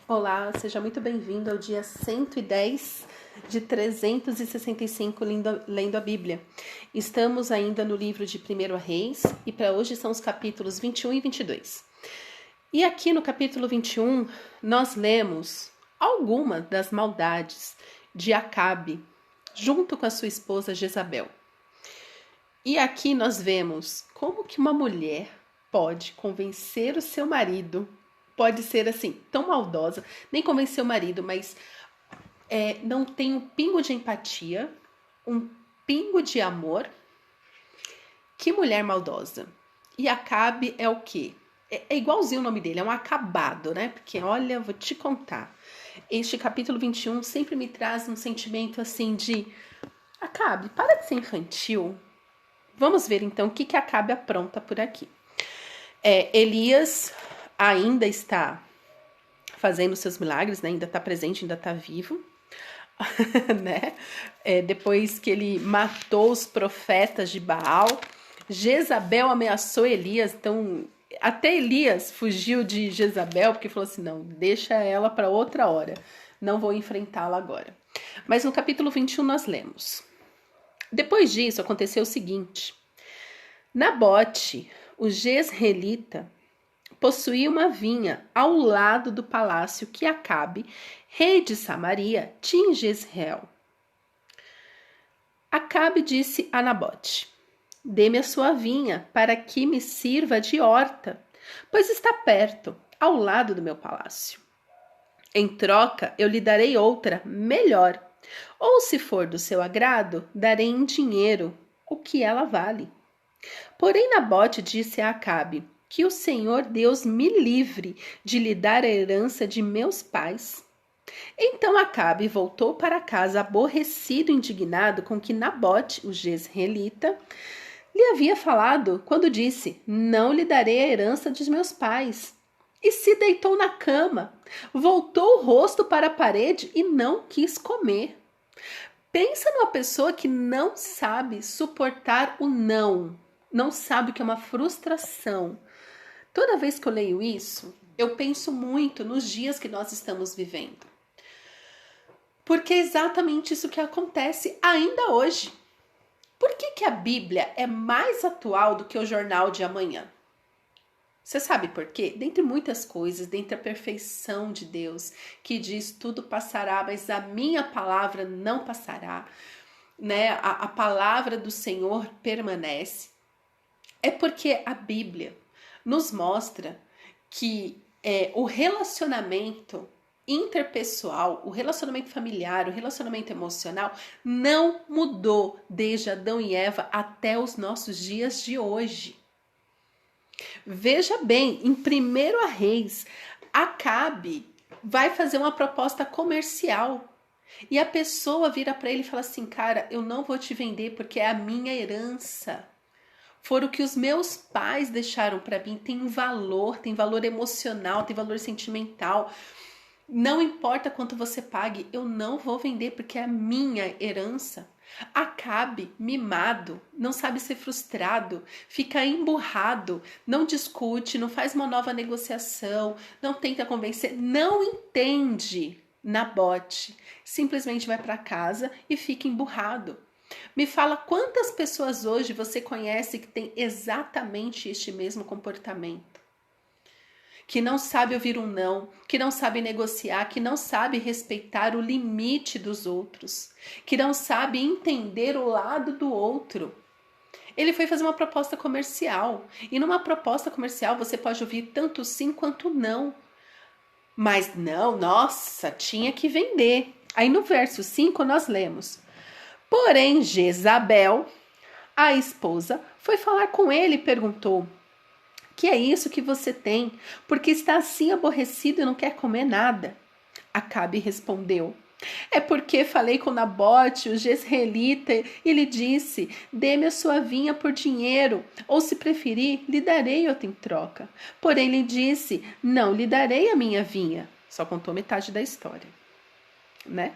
Olá, seja muito bem-vindo ao dia 110 de 365 lendo a Bíblia. Estamos ainda no livro de 1 Reis e para hoje são os capítulos 21 e 22. E aqui no capítulo 21 nós lemos algumas das maldades de Acabe junto com a sua esposa Jezabel. E aqui nós vemos como que uma mulher pode convencer o seu marido, pode ser assim, tão maldosa, nem convencer o marido, mas não tem um pingo de empatia, um pingo de amor. Que mulher maldosa. E Acabe é o quê? É igualzinho o nome dele, é um acabado, né? Porque, olha, vou te contar. Este capítulo 21 sempre me traz um sentimento assim de... Acabe, para de ser infantil. Vamos ver então o que Acabe apronta por aqui. Elias ainda está fazendo seus milagres, né? Ainda está presente, ainda está vivo. né? Depois que ele matou os profetas de Baal, Jezabel ameaçou Elias, então até Elias fugiu de Jezabel, porque falou assim, não, deixa ela para outra hora, não vou enfrentá-la agora. Mas no capítulo 21 nós lemos: depois disso aconteceu o seguinte: Nabote, o jezreelita, possuía uma vinha ao lado do palácio que Acabe, rei de Samaria, tinha em Jezreel. Acabe disse a Nabote: dê-me a sua vinha para que me sirva de horta, pois está perto, ao lado do meu palácio. Em troca, eu lhe darei outra, melhor, ou se for do seu agrado, darei em dinheiro o que ela vale. Porém, Nabote disse a Acabe: que o Senhor Deus me livre de lhe dar a herança de meus pais. Então Acabe voltou para casa aborrecido e indignado com que Nabote, o jezreelita, lhe havia falado quando disse: não lhe darei a herança dos meus pais. E se deitou na cama, voltou o rosto para a parede e não quis comer. Pensa numa pessoa que não sabe suportar o não, não sabe o que é uma frustração. Toda vez que eu leio isso, eu penso muito nos dias que nós estamos vivendo. Porque é exatamente isso que acontece ainda hoje. Por que a Bíblia é mais atual do que o jornal de amanhã? Você sabe por quê? Dentre muitas coisas, dentre a perfeição de Deus, que diz tudo passará, mas a minha palavra não passará, né? A palavra do Senhor permanece. É porque a Bíblia nos mostra que o relacionamento interpessoal, o relacionamento familiar, o relacionamento emocional não mudou desde Adão e Eva até os nossos dias de hoje. Veja bem, em 1 Reis, Acabe vai fazer uma proposta comercial e a pessoa vira para ele e fala assim: cara, eu não vou te vender porque é a minha herança. Foram o que os meus pais deixaram para mim, tem valor emocional, tem valor sentimental. Não importa quanto você pague, eu não vou vender porque é a minha herança. Acabe mimado, não sabe ser frustrado, fica emburrado, não discute, não faz uma nova negociação, não tenta convencer, não entende Nabote, simplesmente vai para casa e fica emburrado. Me fala quantas pessoas hoje você conhece que tem exatamente este mesmo comportamento? Que não sabe ouvir um não, que não sabe negociar, que não sabe respeitar o limite dos outros, que não sabe entender o lado do outro. Ele foi fazer uma proposta comercial, e numa proposta comercial você pode ouvir tanto sim quanto não. Mas não, nossa, tinha que vender. Aí no verso 5 nós lemos: porém Jezabel, a esposa, foi falar com ele e perguntou: que é isso que você tem? Porque está assim aborrecido e não quer comer nada. Acabe respondeu: é porque falei com Nabote, o jezreelita, e lhe disse: dê-me a sua vinha por dinheiro, ou se preferir, lhe darei outra em troca. Porém lhe disse: não lhe darei a minha vinha. Só contou metade da história. Né?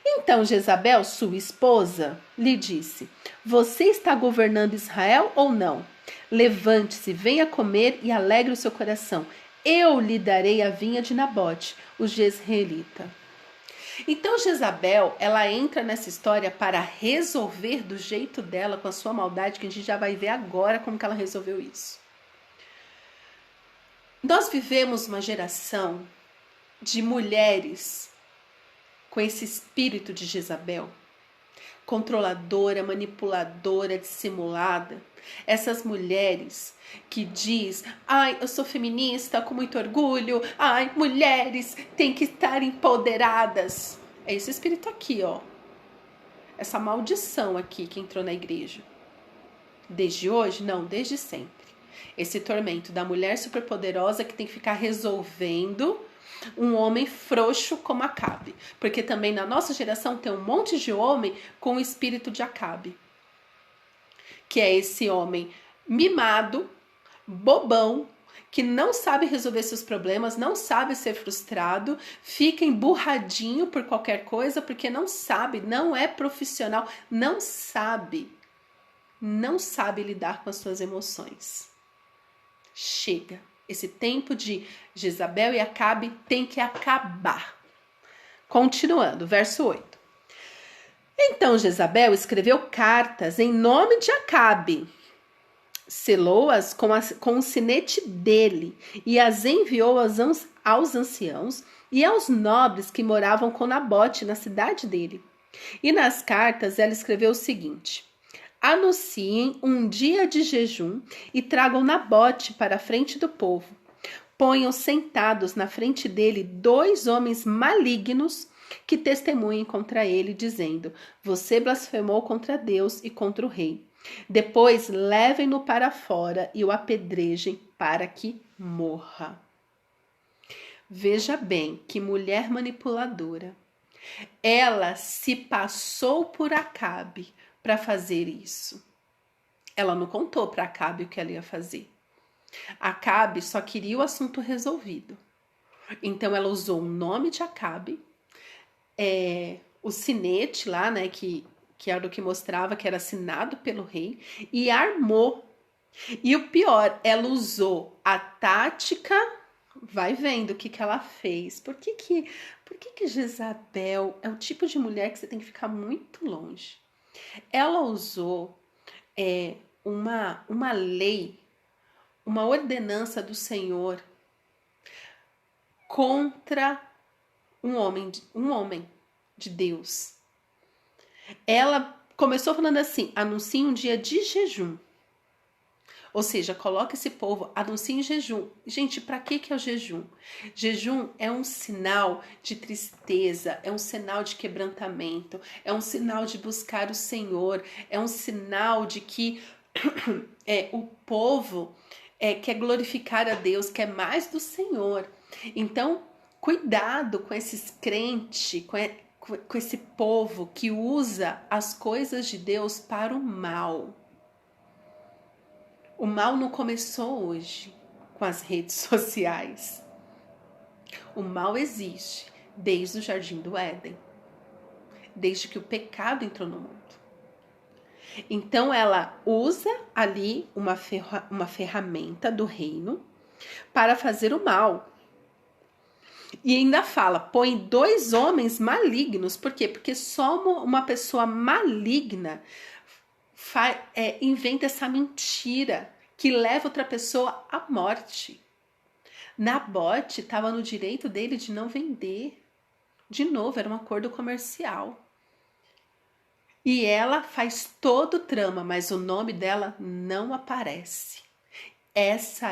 Então Jezabel, sua esposa, lhe disse: você está governando Israel ou não? Levante-se, venha comer e alegre o seu coração. eu lhe darei a vinha de Nabote, o jezreelita. Então Jezabel, ela entra nessa história para resolver do jeito dela, com a sua maldade, que a gente já vai ver agora como que ela resolveu isso. Nós vivemos uma geração de mulheres com esse espírito de Jezabel, controladora, manipuladora, dissimulada. Essas mulheres que diz, ai, eu sou feminista com muito orgulho, ai, mulheres têm que estar empoderadas. É esse espírito aqui, ó. Essa maldição aqui que entrou na igreja. Desde hoje? Não, desde sempre. Esse tormento da mulher superpoderosa que tem que ficar resolvendo um homem frouxo como Acabe. Porque também na nossa geração tem um monte de homem com o espírito de Acabe. Que é esse homem mimado, bobão, que não sabe resolver seus problemas, não sabe ser frustrado, fica emburradinho por qualquer coisa, porque não sabe, não é profissional, não sabe lidar com as suas emoções. Chega. Esse tempo de Jezabel e Acabe tem que acabar. Continuando, verso 8. Então Jezabel escreveu cartas em nome de Acabe, selou-as com o sinete dele e as enviou aos anciãos e aos nobres que moravam com Nabote na cidade dele. E nas cartas ela escreveu o seguinte: anunciem um dia de jejum e tragam Nabote para a frente do povo. Ponham sentados na frente dele 2 homens malignos que testemunhem contra ele, dizendo: você blasfemou contra Deus e contra o rei. Depois levem-no para fora e o apedrejem para que morra. Veja bem que mulher manipuladora. Ela se passou por Acabe para fazer isso. Ela não contou para Acabe o que ela ia fazer. Acabe só queria o assunto resolvido. Então ela usou o nome de Acabe, o sinete lá, né, que era o que mostrava que era assinado pelo rei, e armou. E o pior, ela usou a tática. Vai vendo o que ela fez. Por que Jezabel é o tipo de mulher que você tem que ficar muito longe? Ela usou uma lei, uma ordenança do Senhor contra um homem de Deus. Ela começou falando assim: anuncie um dia de jejum. Ou seja, coloca esse povo, anuncie em jejum. Gente, para que é o jejum? Jejum é um sinal de tristeza, é um sinal de quebrantamento, é um sinal de buscar o Senhor, é um sinal de que o povo quer glorificar a Deus, quer mais do Senhor. Então, cuidado com esses crentes, com esse povo que usa as coisas de Deus para o mal. O mal não começou hoje com as redes sociais. O mal existe desde o Jardim do Éden, desde que o pecado entrou no mundo. Então ela usa ali uma ferramenta do reino para fazer o mal. E ainda fala, põe 2 homens malignos. Por quê? Porque só uma pessoa maligna inventa essa mentira que leva outra pessoa à morte. Nabote estava no direito dele de não vender. De novo, era um acordo comercial. E ela faz todo o trama, mas o nome dela não aparece. Esse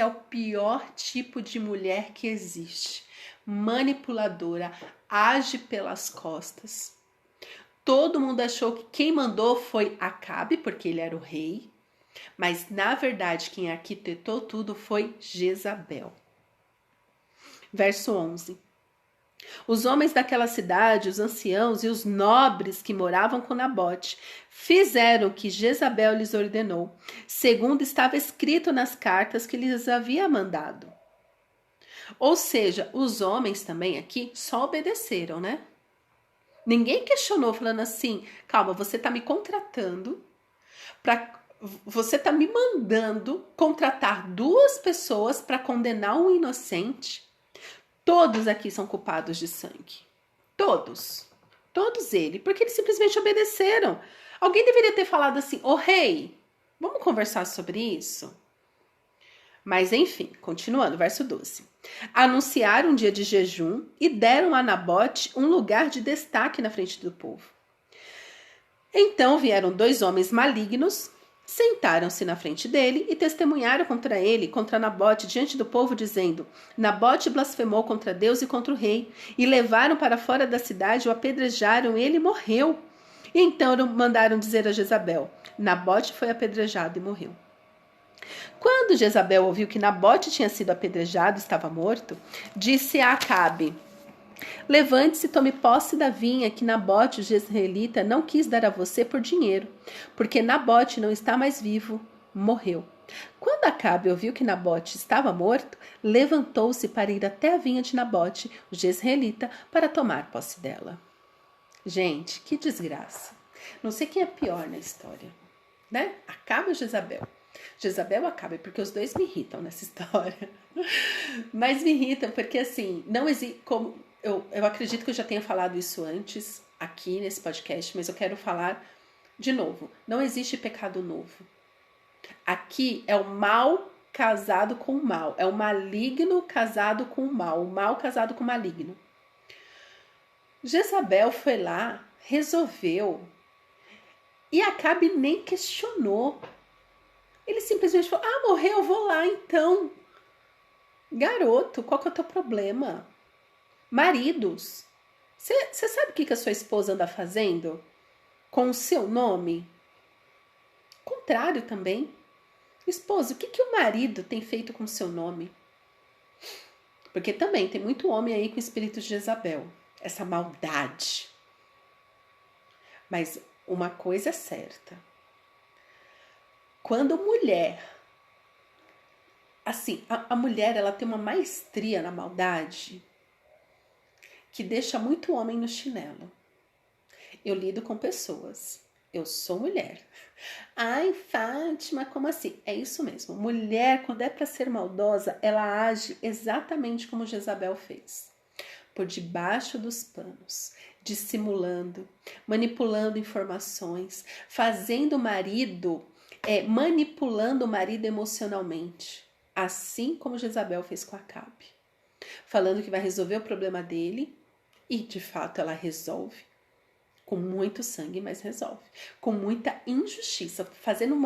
é o pior tipo de mulher que existe. Manipuladora, age pelas costas. Todo mundo achou que quem mandou foi Acabe, porque ele era o rei. Mas, na verdade, quem arquitetou tudo foi Jezabel. Verso 11. Os homens daquela cidade, os anciãos e os nobres que moravam com Nabote, fizeram o que Jezabel lhes ordenou, segundo estava escrito nas cartas que lhes havia mandado. Ou seja, os homens também aqui só obedeceram, né? Ninguém questionou, falando assim: calma, você está me contratando para você está me mandando contratar 2 pessoas para condenar um inocente? Todos aqui são culpados de sangue. Todos. Todos eles. Porque eles simplesmente obedeceram. Alguém deveria ter falado assim, ô rei, vamos conversar sobre isso? Mas enfim, continuando, verso 12. Anunciaram um dia de jejum e deram a Nabote um lugar de destaque na frente do povo. Então vieram 2 homens malignos, sentaram-se na frente dele e testemunharam contra ele, contra Nabote, diante do povo, dizendo: Nabote blasfemou contra Deus e contra o rei, e levaram para fora da cidade, o apedrejaram, e ele morreu. E então mandaram dizer a Jezabel: Nabote foi apedrejado e morreu. Quando Jezabel ouviu que Nabote tinha sido apedrejado e estava morto, disse a Acabe: Levante-se e tome posse da vinha que Nabote, o jezreelita, não quis dar a você por dinheiro, porque Nabote não está mais vivo, morreu. Quando Acabe ouviu que Nabote estava morto, levantou-se para ir até a vinha de Nabote, o jezreelita, para tomar posse dela. Gente, que desgraça. Não sei quem é pior na história, né? Acabe ou Jezabel? Jezabel ou Acabe, porque os 2 me irritam nessa história. Mas me irritam porque, assim, não existe como... Eu acredito que eu já tenha falado isso antes aqui nesse podcast, mas eu quero falar de novo. Não existe pecado novo. Aqui é o mal casado com o mal. É o maligno casado com o mal casado com o maligno. Jezabel foi lá, resolveu. E Acabe nem questionou. Ele simplesmente falou: morreu, eu vou lá então. Garoto, qual que é o teu problema? Maridos, você sabe o que a sua esposa anda fazendo com o seu nome? Contrário também. Esposa, o que o marido tem feito com o seu nome? Porque também tem muito homem aí com o espírito de Jezabel. Essa maldade. Mas uma coisa é certa. Quando mulher... Assim, a mulher, ela tem uma maestria na maldade que deixa muito homem no chinelo. Eu lido com pessoas. Eu sou mulher. Ai, Fátima, como assim? É isso mesmo. Mulher, quando é para ser maldosa, ela age exatamente como Jezabel fez. Por debaixo dos panos, dissimulando, manipulando informações, fazendo o marido, manipulando o marido emocionalmente. Assim como Jezabel fez com Acabe. Falando que vai resolver o problema dele, e de fato ela resolve. Com muito sangue, mas resolve. Com muita injustiça. Fazendo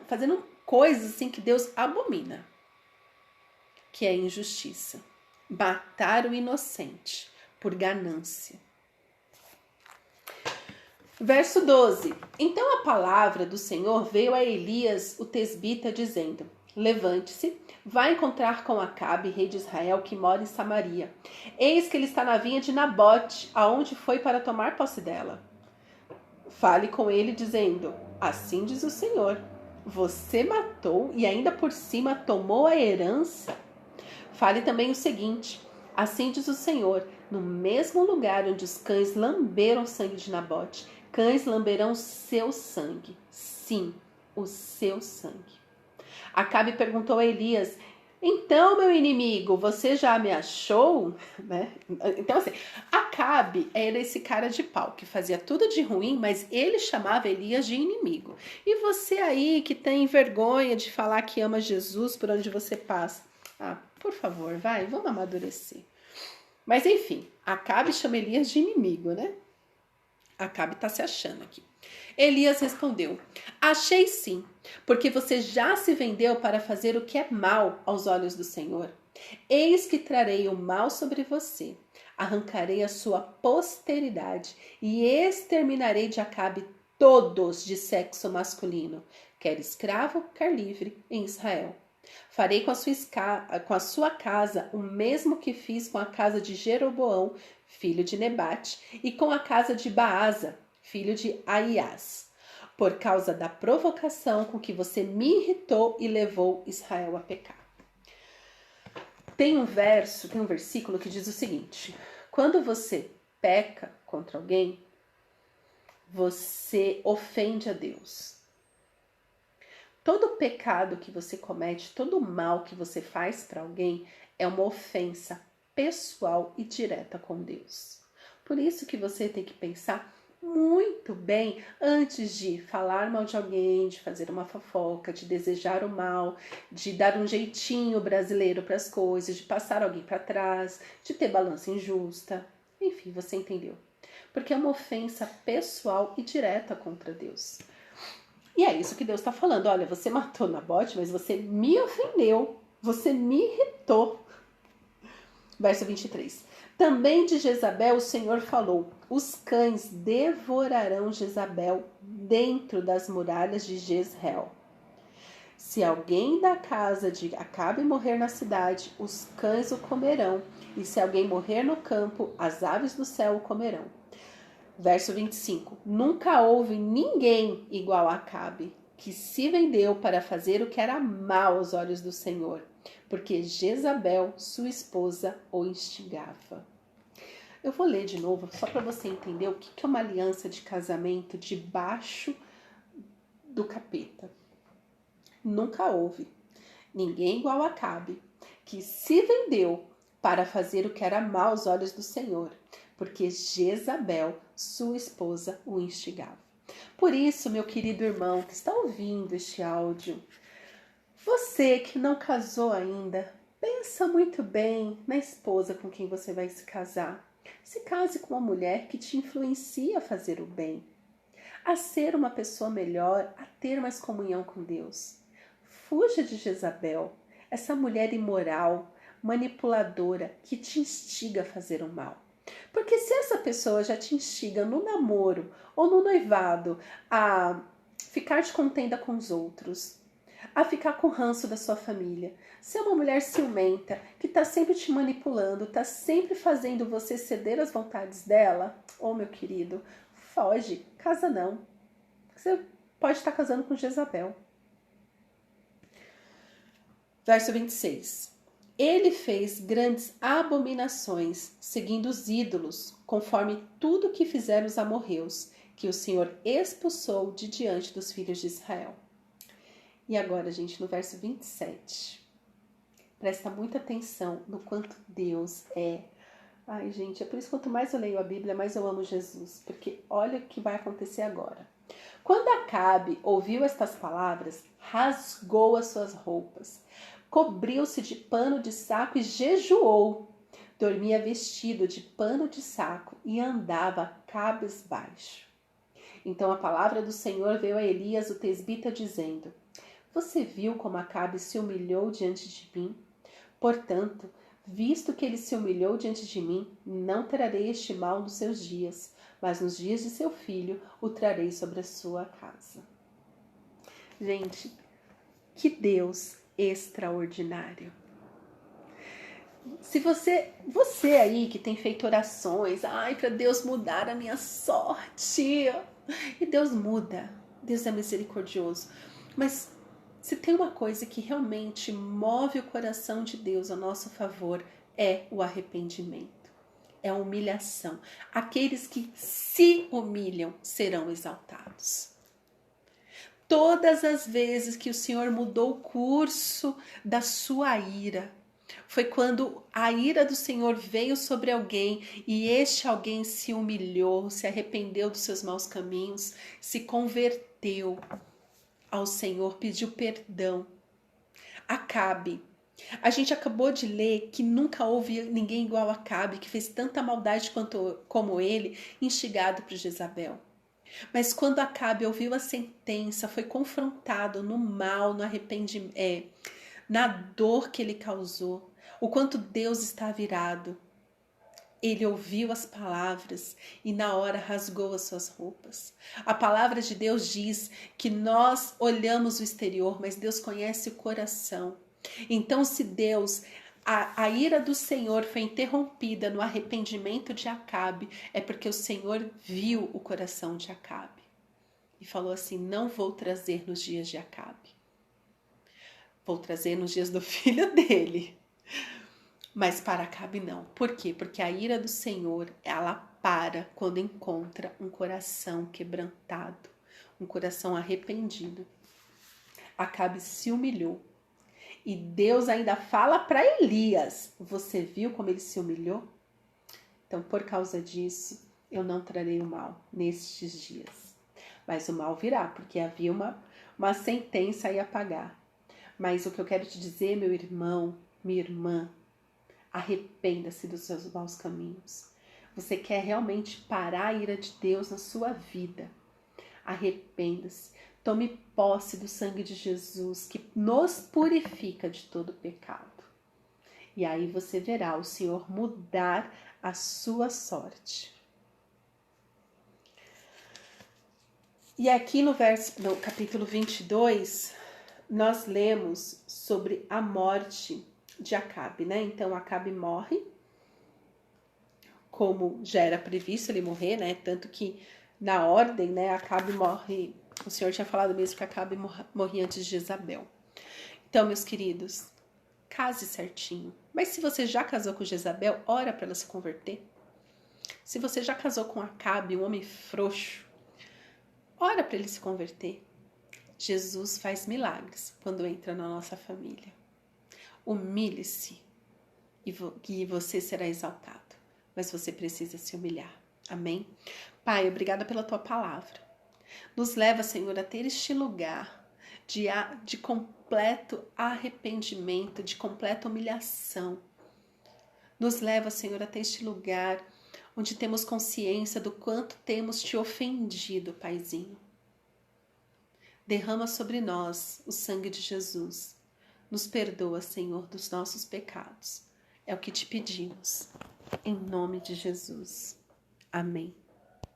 fazendo coisas assim que Deus abomina. Que é a injustiça. Matar o inocente por ganância. Verso 12. Então a palavra do Senhor veio a Elias, o tesbita, dizendo: Levante-se, vá encontrar com Acabe, rei de Israel, que mora em Samaria. Eis que ele está na vinha de Nabote, aonde foi para tomar posse dela. Fale com ele, dizendo: Assim diz o Senhor, você matou e ainda por cima tomou a herança. Fale também o seguinte: Assim diz o Senhor, no mesmo lugar onde os cães lamberam o sangue de Nabote, cães lamberão o seu sangue. Sim, o seu sangue. Acabe perguntou a Elias: Então, meu inimigo, você já me achou? Né? Então, assim, Acabe era esse cara de pau que fazia tudo de ruim, mas ele chamava Elias de inimigo. E você aí que tem vergonha de falar que ama Jesus por onde você passa, por favor, vamos amadurecer. Mas enfim, Acabe chama Elias de inimigo, né? Acabe tá se achando aqui. Elias respondeu: Achei sim, porque você já se vendeu para fazer o que é mal aos olhos do Senhor. Eis que trarei o mal sobre você, arrancarei a sua posteridade e exterminarei de Acabe todos de sexo masculino, quer escravo, quer livre, em Israel. Farei com a sua casa o mesmo que fiz com a casa de Jeroboão, filho de Nebate, e com a casa de Baasa, filho de Aias, por causa da provocação com que você me irritou e levou Israel a pecar. Tem um versículo que diz o seguinte: quando você peca contra alguém, você ofende a Deus. Todo pecado que você comete, todo mal que você faz para alguém é uma ofensa pessoal e direta com Deus. Por isso que você tem que pensar muito bem antes de falar mal de alguém, de fazer uma fofoca, de desejar o mal, de dar um jeitinho brasileiro para as coisas, de passar alguém para trás, de ter balança injusta. Enfim, você entendeu. Porque é uma ofensa pessoal e direta contra Deus. E é isso que Deus está falando. Olha, você matou Nabote, mas você me ofendeu. Você me irritou. Verso 23. Também de Jezabel o Senhor falou: os cães devorarão Jezabel dentro das muralhas de Jezreel. Se alguém da casa de Acabe morrer na cidade, os cães o comerão. E se alguém morrer no campo, as aves do céu o comerão. Verso 25. Nunca houve ninguém igual a Acabe, que se vendeu para fazer o que era mal aos olhos do Senhor, porque Jezabel, sua esposa, o instigava. Eu vou ler de novo, só para você entender o que é uma aliança de casamento debaixo do capeta. Nunca houve ninguém igual a Acabe, que se vendeu para fazer o que era mal aos olhos do Senhor, porque Jezabel, sua esposa, o instigava. Por isso, meu querido irmão que está ouvindo este áudio, você que não casou ainda, pensa muito bem na esposa com quem você vai se casar. Se case com uma mulher que te influencia a fazer o bem, a ser uma pessoa melhor, a ter mais comunhão com Deus. Fuja de Jezabel, essa mulher imoral, manipuladora, que te instiga a fazer o mal. Porque se essa pessoa já te instiga no namoro ou no noivado a ficar de contenda com os outros, a ficar com ranço da sua família, se é uma mulher ciumenta, que está sempre te manipulando, está sempre fazendo você ceder às vontades dela, meu querido, foge, casa não. Você pode estar casando com Jezabel. Verso 26. Ele fez grandes abominações, seguindo os ídolos, conforme tudo que fizeram os amorreus, que o Senhor expulsou de diante dos filhos de Israel. E agora, gente, no verso 27. Presta muita atenção no quanto Deus é. Ai, gente, é por isso que quanto mais eu leio a Bíblia, mais eu amo Jesus. Porque olha o que vai acontecer agora. Quando Acabe ouviu estas palavras, rasgou as suas roupas, cobriu-se de pano de saco e jejuou. Dormia vestido de pano de saco e andava cabisbaixo. Então a palavra do Senhor veio a Elias, o tesbita, dizendo: você viu como Acabe se humilhou diante de mim? Portanto, visto que ele se humilhou diante de mim, não trarei este mal nos seus dias, mas nos dias de seu filho o trarei sobre a sua casa. Gente, que Deus extraordinário. Se você aí que tem feito orações, para Deus mudar a minha sorte, e Deus muda, Deus é misericordioso, mas se tem uma coisa que realmente move o coração de Deus a nosso favor, é o arrependimento, é a humilhação. Aqueles que se humilham serão exaltados. Todas as vezes que o Senhor mudou o curso da sua ira, foi quando a ira do Senhor veio sobre alguém e este alguém se humilhou, se arrependeu dos seus maus caminhos, se converteu ao Senhor, pediu perdão. Acabe. A gente acabou de ler que nunca houve ninguém igual a Acabe, que fez tanta maldade como ele, instigado por Jezabel. Mas quando Acabe ouviu a sentença, foi confrontado no mal, no arrependimento, na dor que ele causou, o quanto Deus está virado. Ele ouviu as palavras e na hora rasgou as suas roupas. A palavra de Deus diz que nós olhamos o exterior, mas Deus conhece o coração. Então, se a ira do Senhor foi interrompida no arrependimento de Acabe, é porque o Senhor viu o coração de Acabe e falou assim: não vou trazer nos dias de Acabe, vou trazer nos dias do filho dele. Mas para Acabe não. Por quê? Porque a ira do Senhor, ela para quando encontra um coração quebrantado, um coração arrependido. Acabe se humilhou. E Deus ainda fala para Elias: você viu como ele se humilhou? Então, por causa disso, eu não trarei o mal nestes dias. Mas o mal virá, porque havia uma sentença aí a pagar. Mas o que eu quero te dizer, meu irmão, minha irmã, arrependa-se dos seus maus caminhos. Você quer realmente parar a ira de Deus na sua vida? Arrependa-se. Tome posse do sangue de Jesus, que nos purifica de todo pecado. E aí você verá o Senhor mudar a sua sorte. E aqui no capítulo 22, nós lemos sobre a morte de Acabe, né? Então Acabe morre, como já era previsto ele morrer, né? Tanto que na ordem, né, Acabe morre. O Senhor tinha falado mesmo que Acabe morria antes de Jezabel. Então, meus queridos, case certinho. Mas se você já casou com Jezabel, ora para ela se converter. Se você já casou com Acabe, um homem frouxo, ora para ele se converter. Jesus faz milagres quando entra na nossa família. Humilhe-se e você será exaltado. Mas você precisa se humilhar. Amém? Pai, obrigada pela tua palavra. Nos leva, Senhor, a ter este lugar de completo arrependimento, de completa humilhação. Nos leva, Senhor, a ter este lugar onde temos consciência do quanto temos te ofendido, Paizinho. Derrama sobre nós o sangue de Jesus. Nos perdoa, Senhor, dos nossos pecados. É o que te pedimos. Em nome de Jesus. Amém.